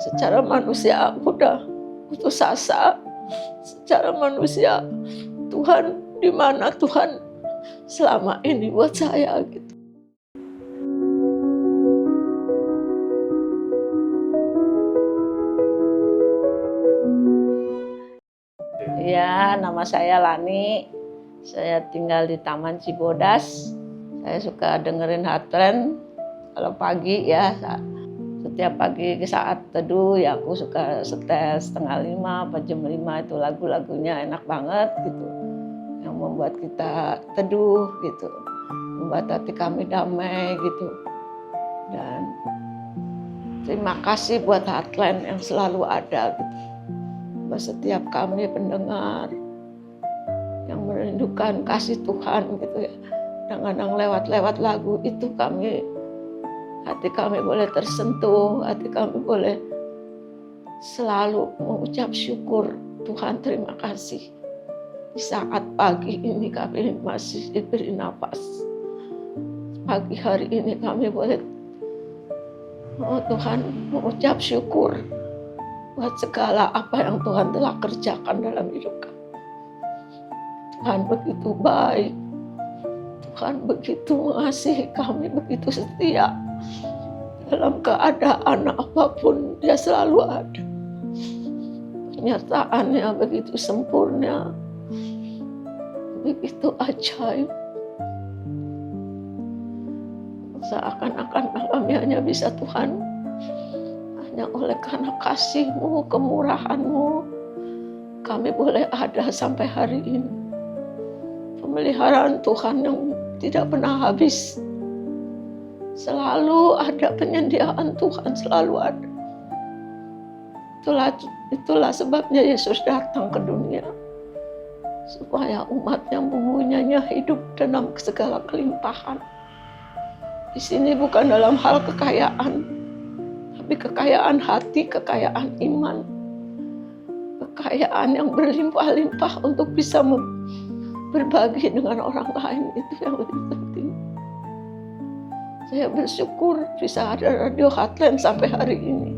Secara manusia aku udah putus asa. Secara manusia, Tuhan, di mana Tuhan selama ini buat saya gitu. Ya, nama saya Lani. Saya tinggal di Taman Cibodas. Saya suka dengerin Heartland kalau pagi ya. Setiap pagi saat teduh ya aku suka setel 4:30 atau jam 5 itu lagu-lagunya enak banget gitu. Yang membuat kita teduh gitu. Membuat hati kami damai gitu. Dan terima kasih buat Heartland yang selalu ada gitu. Buat setiap kami pendengar yang merindukan kasih Tuhan gitu ya. Kadang-kadang lewat lagu itu hati kami boleh tersentuh, hati kami boleh selalu mengucap syukur. Tuhan terima kasih. Di saat pagi ini kami masih diberi nafas. Pagi hari ini kami boleh, Tuhan, mengucap syukur buat segala apa yang Tuhan telah kerjakan dalam hidup kami. Tuhan begitu baik. Tuhan begitu mengasihi kami, begitu setia. Dalam keadaan apapun Dia selalu ada. Penyertaannya begitu sempurna, begitu ajaib. Seakan-akan kami hanya bisa Tuhan, hanya oleh karena kasih-Mu, kemurahan-Mu, kami boleh ada sampai hari ini. Pemeliharaan Tuhan yang tidak pernah habis. Selalu ada penyediaan Tuhan, selalu ada. Itulah sebabnya Yesus datang ke dunia. Supaya umat yang mempunyainya hidup dalam segala kelimpahan. Di sini bukan dalam hal kekayaan, tapi kekayaan hati, kekayaan iman. Kekayaan yang berlimpah-limpah untuk bisa berbagi dengan orang lain, itu yang lebih penting. Saya bersyukur bisa ada radio Heartland sampai hari ini.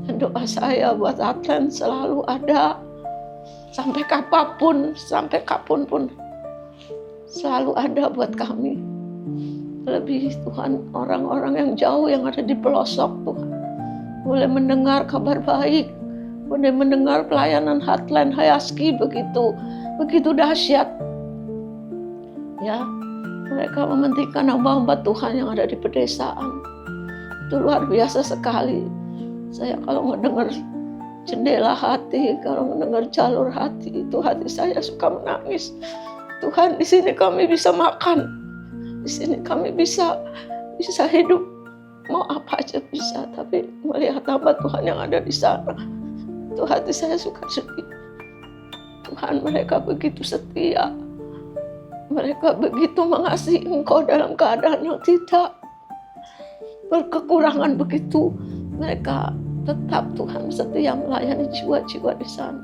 Dan doa saya buat Heartland selalu ada sampai kapanpun pun selalu ada buat kami. Lebih Tuhan, orang-orang yang jauh yang ada di pelosok Tuhan boleh mendengar kabar baik, boleh mendengar pelayanan Heartland Hayaski begitu dahsyat. Ya, mereka mementingkan hamba-hamba Tuhan yang ada di pedesaan. Itu luar biasa sekali. Saya kalau mendengar jendela hati, kalau mendengar jalur hati, itu hati saya suka menangis. Tuhan, di sini kami bisa makan. Di sini kami bisa hidup, mau apa aja bisa, tapi melihat hamba Tuhan yang ada di sana, itu hati saya suka sedih. Tuhan, mereka begitu setia, mereka begitu mengasihi Engkau dalam keadaan yang tidak berkekurangan begitu. Mereka tetap Tuhan setia melayani jiwa-jiwa di sana.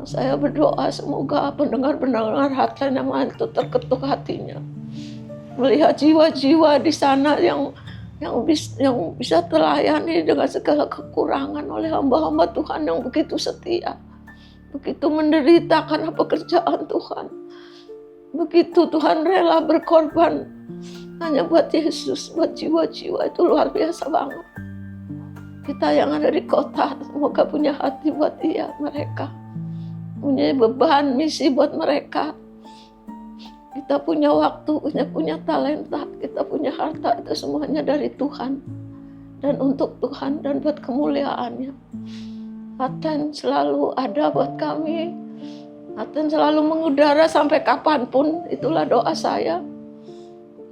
Saya berdoa semoga pendengar-pendengar Heartland yang lain itu terketuk hatinya. Melihat jiwa-jiwa di sana yang bisa terlayani dengan segala kekurangan oleh hamba-hamba Tuhan yang begitu setia. Begitu menderita karena pekerjaan Tuhan. Begitu Tuhan rela berkorban hanya buat Yesus, buat jiwa-jiwa, itu luar biasa banget. Kita yang ada di kota semoga punya hati buat mereka. Punya beban misi buat mereka. Kita punya waktu, punya talenta, kita punya harta, itu semuanya dari Tuhan dan untuk Tuhan dan buat kemuliaannya. Heartland selalu ada buat kami. Heartland selalu mengudara sampai kapanpun. Itulah doa saya.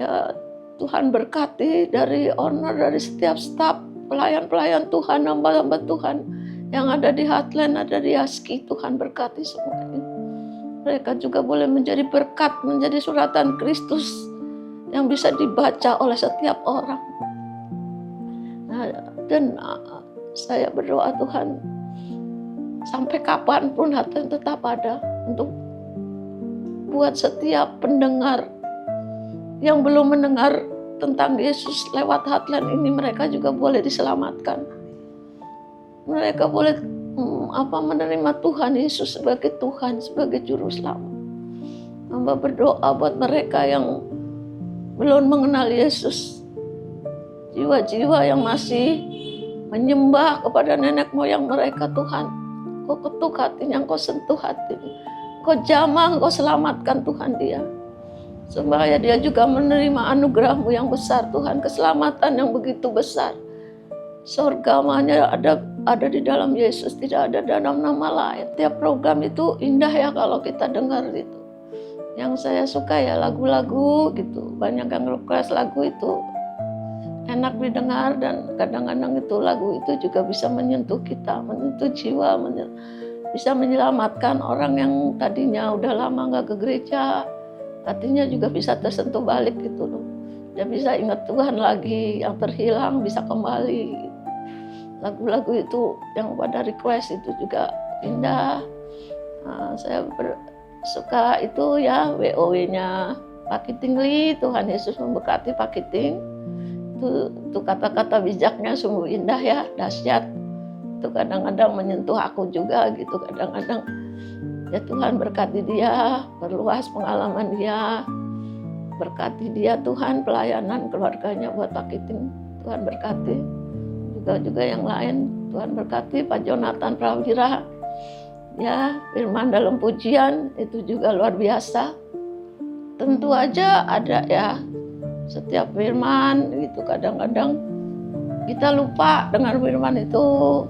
Ya, Tuhan berkati dari owner, dari setiap staf, pelayan-pelayan Tuhan, hamba-hamba Tuhan yang ada di Heartland, ada di Hayaski. Tuhan berkati semuanya. Mereka juga boleh menjadi berkat, menjadi suratan Kristus yang bisa dibaca oleh setiap orang. Dan saya berdoa Tuhan, sampai kapanpun Heartland tetap ada untuk buat setiap pendengar yang belum mendengar tentang Yesus lewat hotline ini, mereka juga boleh diselamatkan. Mereka boleh menerima Tuhan Yesus sebagai Tuhan, sebagai juru selamat. Hamba berdoa buat mereka yang belum mengenal Yesus, jiwa-jiwa yang masih menyembah kepada nenek moyang mereka. Tuhan, Kau ketuk hatinya, Kau sentuh hatinya, Kau jamah, Kau selamatkan Tuhan dia, supaya dia juga menerima anugerah-Mu yang besar Tuhan, keselamatan yang begitu besar. Surga hanya ada di dalam Yesus, tidak ada dalam nama lain. Tiap program itu indah ya kalau kita dengar itu. Yang saya suka ya lagu-lagu gitu, banyak yang request lagu itu enak didengar, dan kadang-kadang itu lagu itu juga bisa menyentuh kita, menyentuh jiwa, bisa menyelamatkan orang yang tadinya udah lama nggak ke gereja, hatinya juga bisa tersentuh balik gitu loh. Dia bisa ingat Tuhan lagi, yang terhilang bisa kembali. Lagu-lagu itu yang pada request itu juga indah. Saya suka itu ya WOW-nya Pak Kiting Lee, Tuhan Yesus memberkati Pak Kiting. Itu kata-kata bijaknya sungguh indah ya, dahsyat. Itu kadang-kadang menyentuh aku juga gitu. Kadang-kadang ya Tuhan berkati dia, perluas pengalaman dia, berkati dia Tuhan, pelayanan keluarganya buat Pak Kiting. Tuhan berkati. Juga yang lain Tuhan berkati, Pak Jonathan Prawira ya, firman dalam pujian itu juga luar biasa. Tentu aja ada ya setiap firman gitu, kadang-kadang kita lupa dengar firman itu,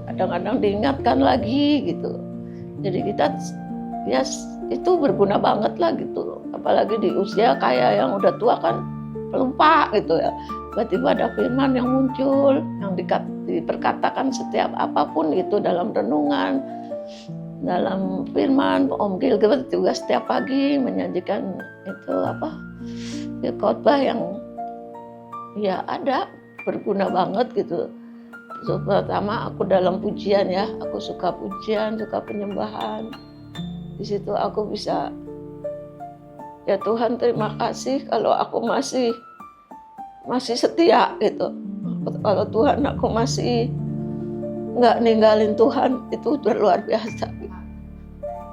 kadang-kadang diingatkan lagi gitu. Jadi kita ya itu berguna banget lah gitu loh, apalagi di usia kayak yang udah tua kan lupa gitu ya. Tiba-tiba ada firman yang muncul, yang diperkatakan setiap apapun itu dalam renungan, dalam firman. Om Gilbert juga setiap pagi menyajikan itu khotbah yang ya ada berguna banget gitu. So, pertama aku dalam pujian ya, aku suka pujian, suka penyembahan. Di situ aku bisa ya Tuhan terima kasih kalau aku masih setia gitu. Kalau Tuhan aku masih nggak ninggalin Tuhan, itu udah luar biasa.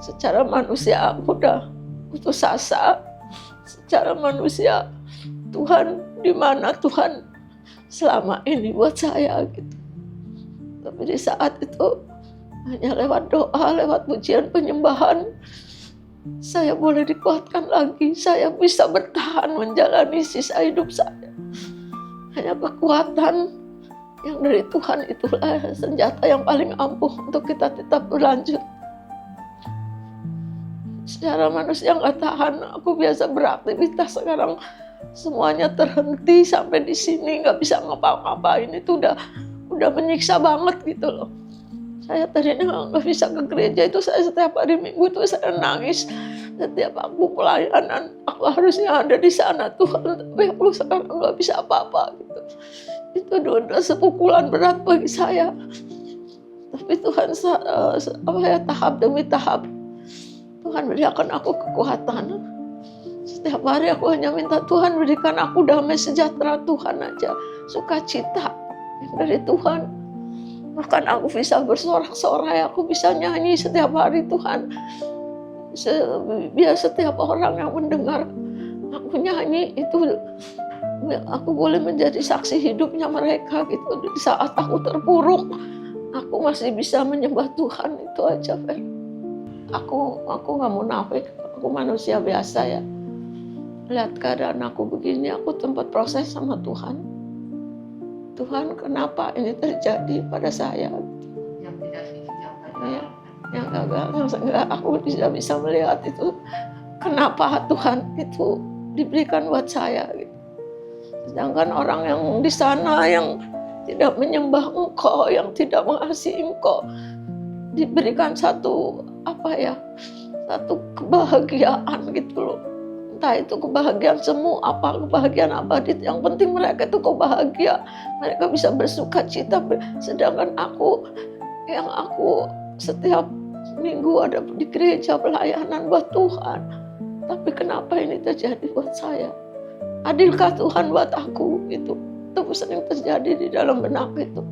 Secara manusia aku udah putus asa. Secara manusia, Tuhan di mana Tuhan selama ini buat saya gitu. Tapi di saat itu hanya lewat doa, lewat pujian penyembahan, saya boleh dikuatkan lagi. Saya bisa bertahan menjalani sisa hidup saya. Hanya kekuatan yang dari Tuhan itulah senjata yang paling ampuh untuk kita tetap berlanjut. Secara manusia nggak tahan, aku biasa beraktivitas, sekarang semuanya terhenti sampai di sini, nggak bisa ngapa-ngapain. Itu udah menyiksa banget gitu loh. Saya tadinya nggak bisa ke gereja itu, saya setiap hari Minggu itu saya nangis. Setiap aku pelayanan, aku harusnya ada di sana Tuhan, tapi aku sekarang nggak bisa apa-apa gitu. Itu udah sepukulan berat bagi saya. Tapi Tuhan tahap demi tahap Tuhan berikan aku kekuatan. Setiap hari aku hanya minta Tuhan berikan aku damai sejahtera Tuhan aja, sukacita yang dari Tuhan. Bahkan aku bisa bersorak-sorai, aku bisa nyanyi setiap hari Tuhan. Biar setiap orang yang mendengar aku nyanyi itu, aku boleh menjadi saksi hidupnya mereka gitu. Di saat aku terpuruk, aku masih bisa menyembah Tuhan, itu aja Fer. Aku nggak munafik, aku manusia biasa ya. Lihat keadaan aku begini, aku tempat proses sama Tuhan. Tuhan, kenapa ini terjadi pada saya? Yang tidak ya, yang enggak, aku tidak bisa melihat itu. Kenapa Tuhan itu diberikan buat saya? Gitu. Sedangkan orang yang di sana yang tidak menyembah Engkau, yang tidak mengasihi Engkau, diberikan satu kebahagiaan gitu loh. Entah itu kebahagiaan semu, kebahagiaan abadi, yang penting mereka itu bahagia, mereka bisa bersuka cita. Sedangkan aku setiap minggu ada di gereja pelayanan buat Tuhan, tapi kenapa ini terjadi buat saya? adilkah Tuhan buat aku gitu. Itu sering terjadi di dalam benak itu.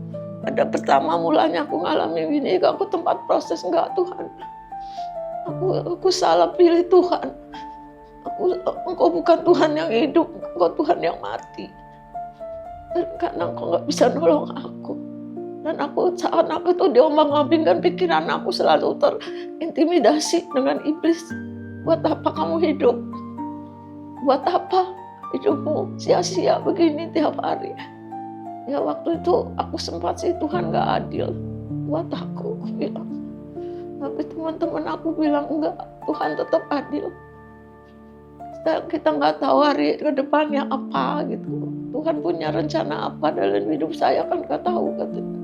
Ada pertama mulanya aku ngalami ini, aku tempat proses, enggak Tuhan. Aku salah pilih Tuhan. Engkau bukan Tuhan yang hidup, Engkau Tuhan yang mati. Dan karena Engkau nggak bisa nolong aku. Dan aku saat aku tuh diombang-ambingkan pikiran aku selalu terintimidasi dengan iblis. Buat apa kamu hidup? Buat apa hidupmu sia-sia begini tiap hari? Ya waktu itu aku sempat sih Tuhan nggak adil buat aku bilang. Tapi teman-teman aku bilang enggak, Tuhan tetap adil. Kita nggak tahu hari ke depannya apa gitu. Tuhan punya rencana apa dalam hidup saya kan nggak tahu katanya.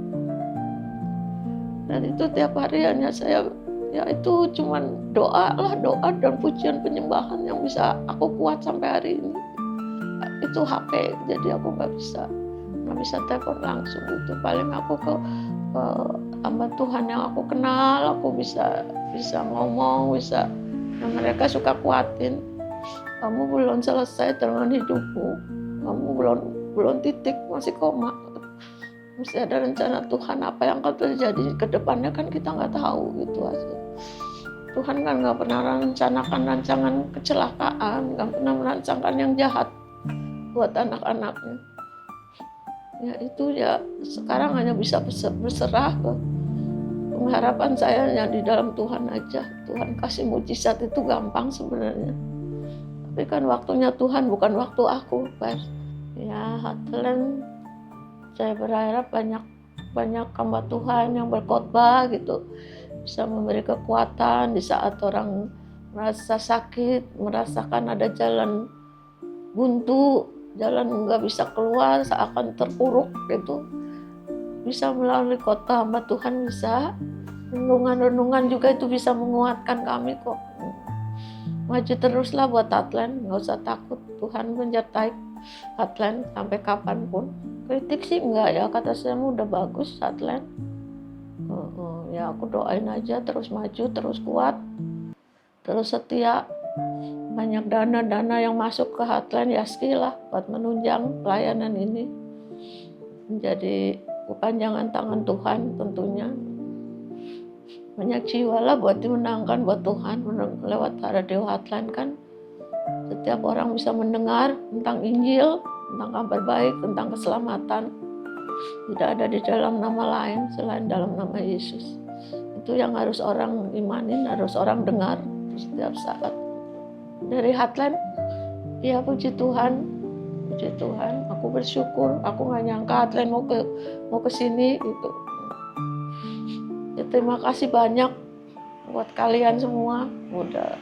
Dan itu tiap hari hanya saya, ya itu cuman doa dan pujian penyembahan yang bisa aku kuat sampai hari ini. Itu HP, jadi aku nggak bisa telepon langsung gitu. Paling aku ke hamba Tuhan yang aku kenal, aku bisa ngomong, bisa. Nah, mereka suka kuatin. Kamu belum selesai dengan hidupmu, kamu belum titik, masih koma. Mesti ada rencana Tuhan, apa yang akan terjadi ke depannya kan kita nggak tahu gitu aja. Tuhan kan nggak pernah merencanakan rancangan kecelakaan, nggak pernah merancangkan yang jahat buat anak-anaknya. Ya itu ya sekarang hanya bisa berserah ke pengharapan saya hanya di dalam Tuhan aja. Tuhan kasih mujizat itu gampang sebenarnya. Tapi kan waktunya Tuhan, bukan waktu aku, Pak. Ya, Heartland, saya berharap banyak hamba Tuhan yang berkhotbah gitu, bisa memberi kekuatan di saat orang merasa sakit, merasakan ada jalan buntu, jalan nggak bisa keluar, seakan terpuruk gitu. Bisa melalui khotbah hamba Tuhan bisa. Renungan-renungan juga itu bisa menguatkan kami kok. Maju teruslah buat Heartland, nggak usah takut. Tuhan menyertai Heartland sampai kapanpun. Kritik sih enggak ya, kata saya udah bagus Heartland. Ya aku doain aja terus maju, terus kuat, terus setia. Banyak dana yang masuk ke Heartland ya lah buat menunjang pelayanan ini. Menjadi kepanjangan tangan Tuhan tentunya. Banyak jiwa lah buat dimenangkan buat Tuhan lewat radio Heartland kan. Setiap orang bisa mendengar tentang Injil, tentang kabar baik, tentang keselamatan. Tidak ada di dalam nama lain selain dalam nama Yesus. Itu yang harus orang imanin, harus orang dengar setiap saat. Dari Heartland, ya puji Tuhan, aku bersyukur, aku nggak nyangka Heartland mau ke sini gitu. Ya, terima kasih banyak buat kalian semua. Udah.